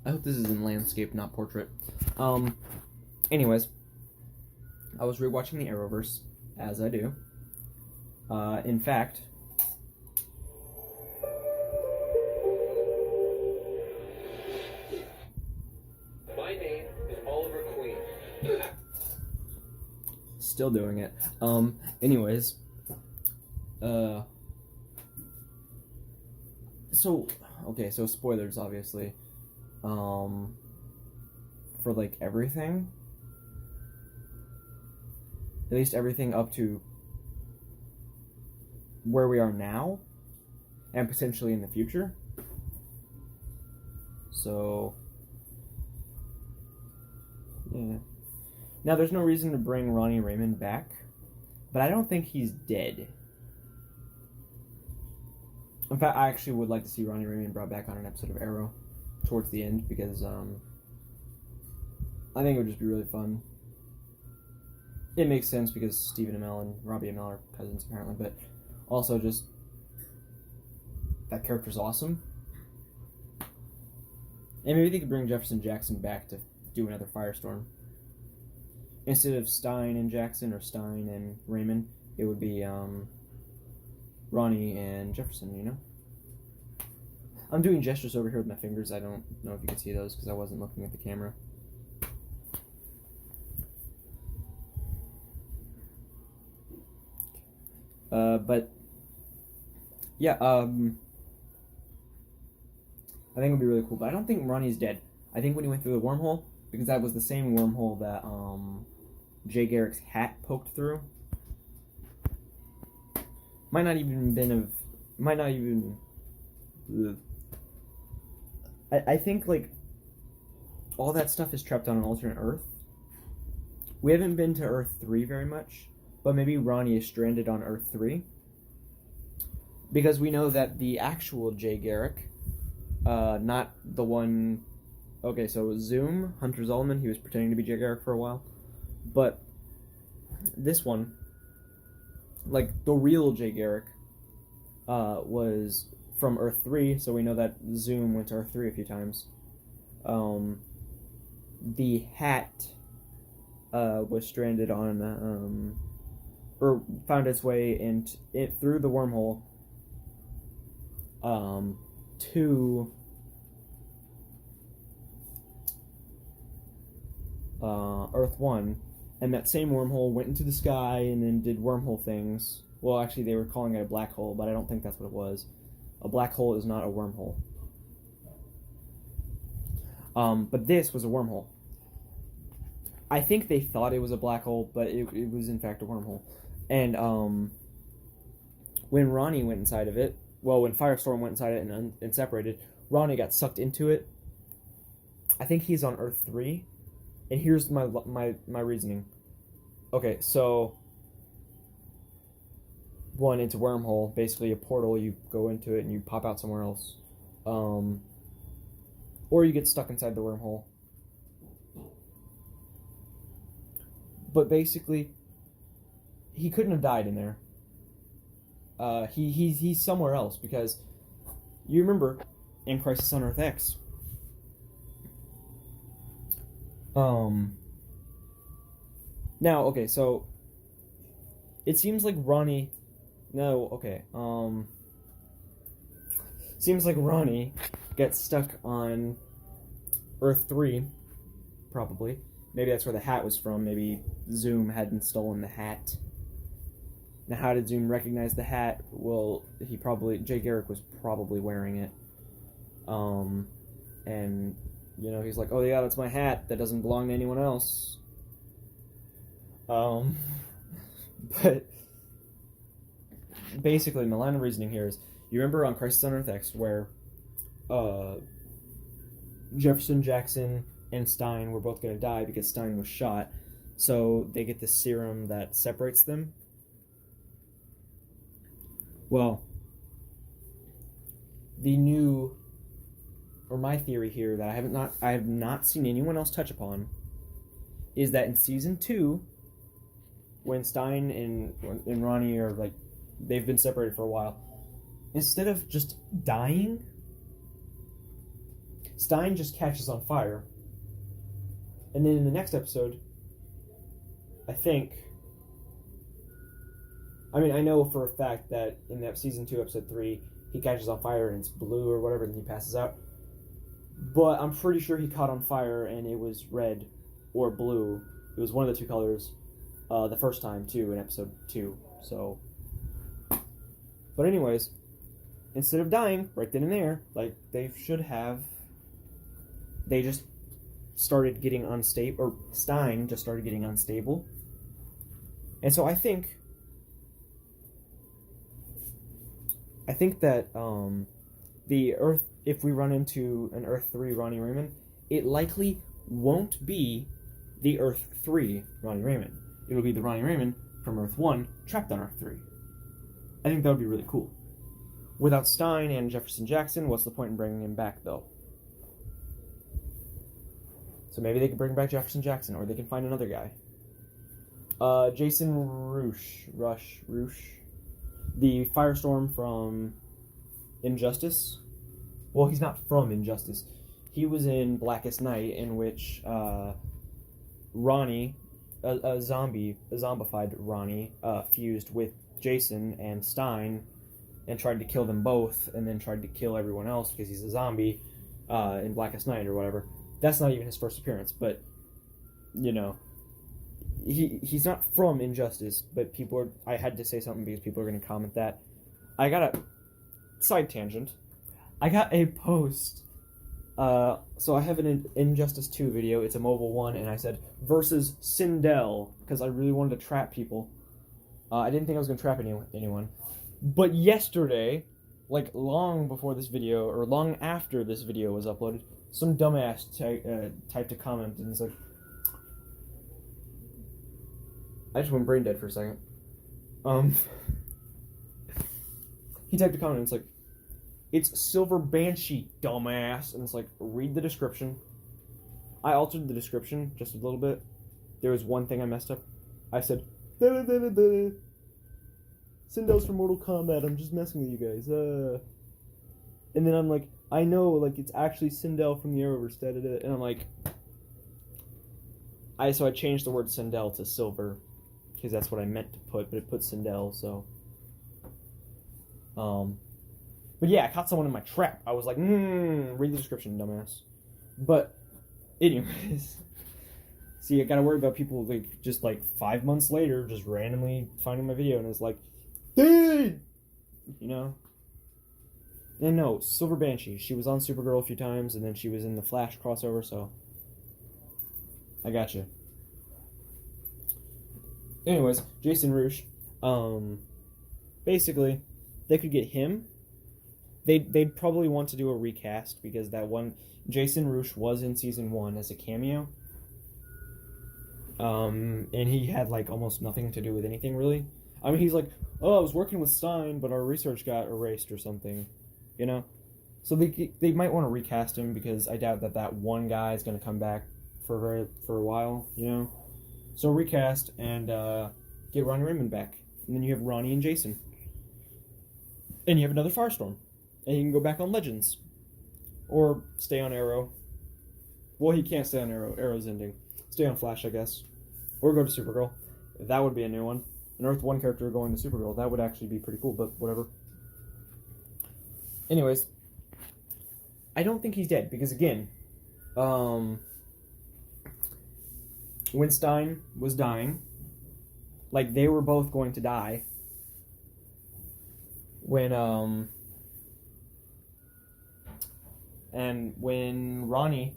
I hope this is in landscape, not portrait. Anyways, I was rewatching the ArrowVerse, as I do. In fact, my name is Oliver Queen. still doing it. Anyways, so spoilers, obviously. For like everything, at least everything up to where we are now, and potentially in the future. So, yeah. Now, there's no reason to bring Ronnie Raymond back, but I don't think he's dead. In fact, I actually would like to see Ronnie Raymond brought back on an episode of Arrow towards the end, because I think it would just be really fun. It makes sense because Stephen Amell and Robbie Amell are cousins, apparently, but also just that character's awesome. And maybe they could bring Jefferson Jackson back to do another Firestorm. Instead of Stein and Jackson or Stein and Raymond, it would be Ronnie and Jefferson, you know? I'm doing gestures over here with my fingers. I don't know if you can see those because I wasn't looking at the camera. But yeah, I think it would be really cool. But I don't think Ronnie's dead. I think when he went through the wormhole, because that was the same wormhole that Jay Garrick's hat poked through. Might not even. Ugh. I think like all that stuff is trapped on an alternate Earth. We haven't been to Earth 3 very much, but maybe Ronnie is stranded on Earth 3. Because we know that the actual Jay Garrick, not the one. Okay, so Zoom, Hunter Zolomon, he was pretending to be Jay Garrick for a while. But this one, like the real Jay Garrick, was from Earth 3, so we know that Zoom went to Earth 3 a few times. The hat was stranded on, or found its way through the wormhole to Earth 1, and that same wormhole went into the sky and then did wormhole things. Well, actually, they were calling it a black hole, but I don't think that's what it was. A black hole is not a wormhole. But this was a wormhole. I think they thought it was a black hole, but it was in fact a wormhole. And when Ronnie went inside of it, when Firestorm went inside it and separated, Ronnie got sucked into it. I think he's on Earth 3. And here's my reasoning. Okay, so one, it's a wormhole, basically a portal. You go into it and you pop out somewhere else, or you get stuck inside the wormhole. But basically, he couldn't have died in there. He's somewhere else, because you remember in Crisis on Earth X. Now, okay, so it seems like Ronnie. No, okay. Seems like Ronnie gets stuck on Earth 3, probably. Maybe that's where the hat was from. Maybe Zoom hadn't stolen the hat. Now, how did Zoom recognize the hat? Well, Jay Garrick was probably wearing it. And, you know, he's like, oh yeah, that's my hat. That doesn't belong to anyone else. But basically, my line of reasoning here is, you remember on Crisis on Earth X where Jefferson, Jackson, and Stein were both going to die because Stein was shot, so they get the serum that separates them? Well, my theory here that I have not seen anyone else touch upon, is that in season 2, when Stein and Ronnie are like, they've been separated for a while, instead of just dying, Stein just catches on fire. And then in the next episode, I know for a fact that in that season 2, episode 3, he catches on fire and it's blue or whatever, and he passes out. But I'm pretty sure he caught on fire and it was red or blue. It was one of the two colors the first time, too, in episode 2. So, but anyways, instead of dying right then and there, like they should have, they just started getting unstable, or Stein just started getting unstable. And so I think that the Earth, if we run into an Earth 3 Ronnie Raymond, it likely won't be the Earth 3 Ronnie Raymond. It'll be the Ronnie Raymond from Earth 1 trapped on Earth 3. I think that would be really cool. Without Stein and Jefferson Jackson, what's the point in bringing him back, though? So maybe they can bring back Jefferson Jackson, or they can find another guy. Jason Rush, the Firestorm from Injustice. Well, he's not from Injustice. He was in Blackest Night, in which Ronnie, a zombified Ronnie, fused with Jason and Stein and tried to kill them both, and then tried to kill everyone else because he's a zombie in Blackest Night or whatever. That's not even his first appearance, but, you know, he's not from Injustice, but I had to say something because people are going to comment that. I got a side tangent. I got a post. So I have an Injustice 2 video. It's a mobile one, and I said, versus Sindel, because I really wanted to trap people. I didn't think I was going to trap anyone. But yesterday, like long before this video, or long after this video was uploaded, some dumbass typed a comment, and it's like, I just went brain dead for a second. He typed a comment, and it's like, it's Silver Banshee, dumbass. And it's like, read the description. I altered the description just a little bit. There was one thing I messed up. I said, Sindel's from Mortal Kombat, I'm just messing with you guys. And then I'm like, I know, like, it's actually Sindel from the ArrowVerse, and I'm like, so I changed the word Sindel to Silver, because that's what I meant to put, but it put Sindel, so. But yeah, I caught someone in my trap. I was like, read the description, dumbass. But, anyways. See, I gotta worry about people, like, just, like, 5 months later, just randomly finding my video, and it's like, dude! You know? And no, Silver Banshee. She was on Supergirl a few times, and then she was in the Flash crossover, so. I gotcha. Anyways, Jason Rush. Basically, they could get him. They'd probably want to do a recast, because that one, Jason Rush was in season 1 as a cameo. And he had, like, almost nothing to do with anything, really. I mean, he's like, oh, I was working with Stein, but our research got erased or something, you know? So they might want to recast him, because I doubt that one guy is going to come back for a while, you know? So recast and get Ronnie Raymond back. And then you have Ronnie and Jason. And you have another Firestorm. And you can go back on Legends. Or stay on Arrow. Well, he can't stay on Arrow. Arrow's ending. Stay on Flash, I guess. Or go to Supergirl. That would be a new one. An Earth 1 character going to Supergirl. That would actually be pretty cool, but whatever. Anyways. I don't think he's dead, because again, when Stein was dying, like, they were both going to die. And when Ronnie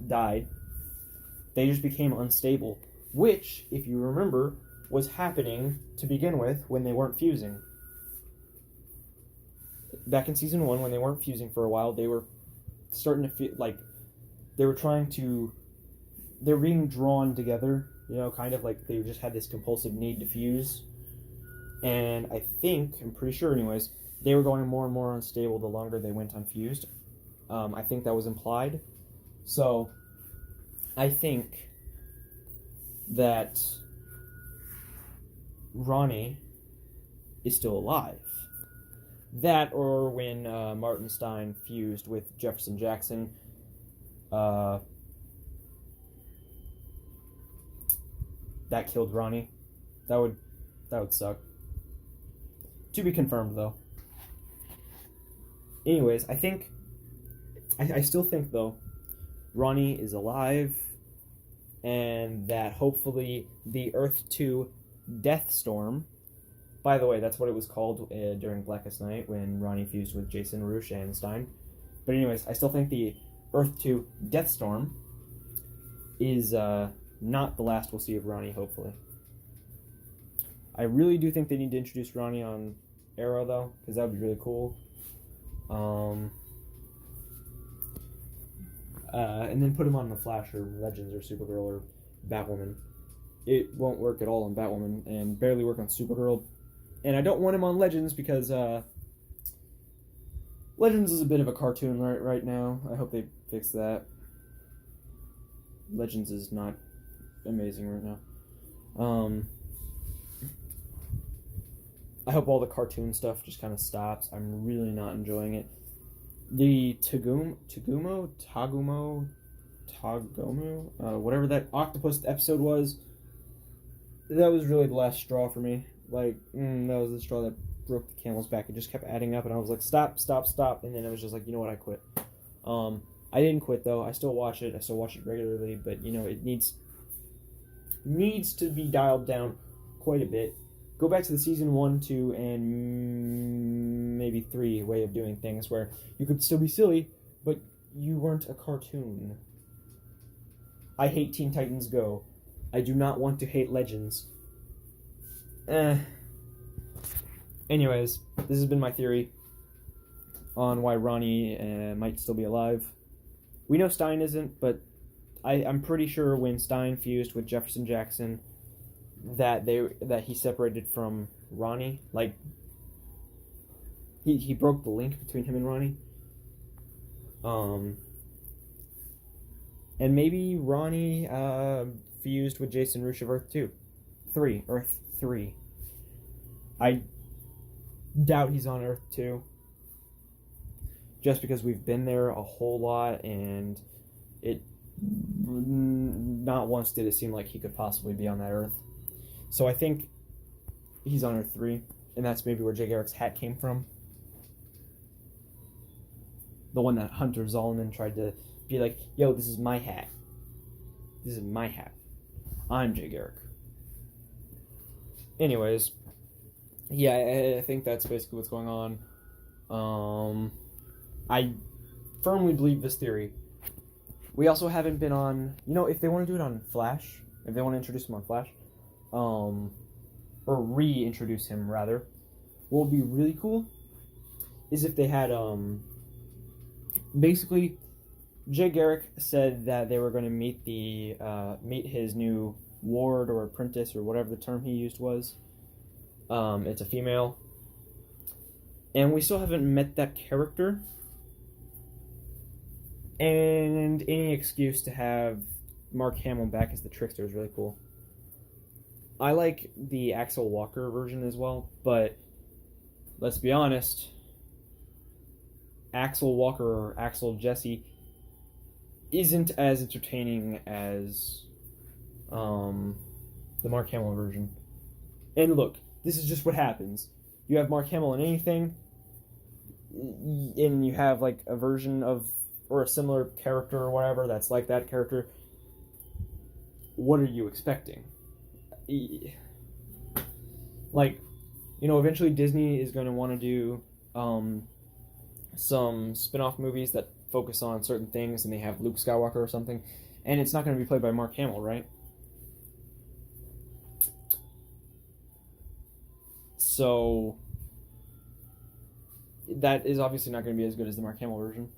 died, they just became unstable, which, if you remember, was happening to begin with when they weren't fusing. Back in season 1, when they weren't fusing for a while, they were starting to feel like they were being drawn together, you know, kind of like they just had this compulsive need to fuse. And I'm pretty sure anyways, they were going more and more unstable the longer they went unfused. I think that was implied. So, I think that Ronnie is still alive. That, or when Martin Stein fused with Jefferson Jackson, that killed Ronnie. That would suck. To be confirmed, though. Anyways, I still think, though, Ronnie is alive, and that hopefully the Earth 2 Death Storm, by the way, that's what it was called during Blackest Night when Ronnie fused with Jason, Roosh, and Stein. But anyways, I still think the Earth 2 Death Storm is not the last we'll see of Ronnie, hopefully. I really do think they need to introduce Ronnie on Arrow, though, because that would be really cool. And then put him on The Flash or Legends or Supergirl or Batwoman. It won't work at all on Batwoman and barely work on Supergirl. And I don't want him on Legends because Legends is a bit of a cartoon right now. I hope they fix that. Legends is not amazing right now. I hope all the cartoon stuff just kind of stops. I'm really not enjoying it. The Tagumo, whatever that octopus episode was, that was really the last straw for me. Like, that was the straw that broke the camel's back. It just kept adding up, and I was like, stop. And then I was just like, you know what, I quit. I didn't quit, though. I still watch it. I still watch it regularly, but, you know, it needs to be dialed down quite a bit. Go back to the season 1, 2, and maybe 3 way of doing things where you could still be silly, but you weren't a cartoon. I hate Teen Titans Go. I do not want to hate Legends. Anyways, this has been my theory on why Ronnie might still be alive. We know Stein isn't, but I'm pretty sure when Stein fused with Jefferson Jackson that he separated from Ronnie. Like, he broke the link between him and Ronnie. And maybe Ronnie fused with Jason Roosh of Earth 3. Earth 3. I doubt he's on Earth 2. Just because we've been there a whole lot, and it not once did it seem like he could possibly be on that Earth. So I think he's on Earth 3, and that's maybe where Jay Garrick's hat came from. The one that Hunter Zolomon tried to be like, yo, this is my hat. This is my hat. I'm Jay Garrick. Anyways, yeah, I think that's basically what's going on. I firmly believe this theory. We also haven't been on, if they want to do it on Flash, if they want to introduce him on Flash, or reintroduce him rather, what would be really cool is if they had, basically, Jay Garrick said that they were going to meet his new ward or apprentice or whatever the term he used was. It's a female. And we still haven't met that character. And any excuse to have Mark Hamill back as the Trickster is really cool. I like the Axel Walker version as well, but let's be honest, Axel Walker or Axel Jesse isn't as entertaining as the Mark Hamill version. And look, this is just what happens. You have Mark Hamill in anything, and you have like a version of, or a similar character or whatever that's like that character. What are you expecting? Like, eventually Disney is going to want to do some spin-off movies that focus on certain things, and they have Luke Skywalker or something, and it's not going to be played by Mark Hamill, right? So that is obviously not going to be as good as the Mark Hamill version.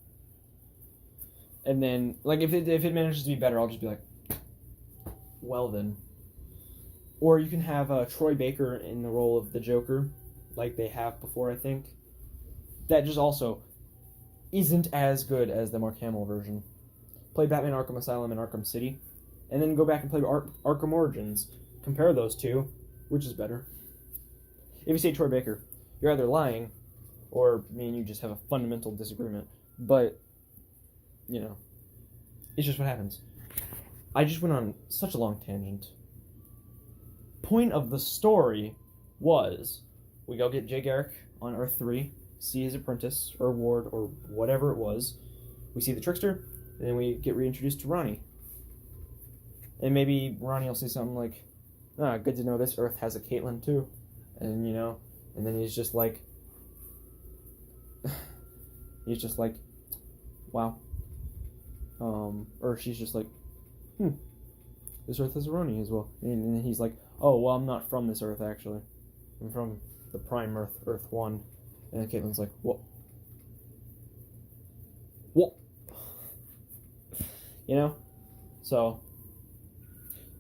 And then, like, if it manages to be better, I'll just be like, well then. Or you can have Troy Baker in the role of the Joker, like they have before, I think. That just also isn't as good as the Mark Hamill version. Play Batman Arkham Asylum and Arkham City, and then go back and play Arkham Origins. Compare those two, which is better. If you say Troy Baker, you're either lying, or me and you just have a fundamental disagreement. But, It's just what happens. I just went on such a long tangent. Point of the story was we go get Jay Garrick on Earth 3, see his apprentice or ward or whatever it was. We see the trickster, and then we get reintroduced to Ronnie. And maybe Ronnie will say something like, good to know this Earth has a Caitlyn too. And, you know, and then he's just like, wow. Or she's just like, this Earth has a Ronnie as well. And then he's like, oh, well, I'm not from this Earth, actually. I'm from the prime Earth, Earth 1. And then Caitlyn's like, what? What? You know? So,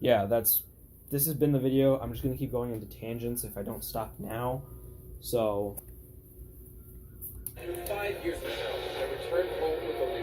yeah, this has been the video. I'm just going to keep going into tangents if I don't stop now. So, 5 years from now, I return home with only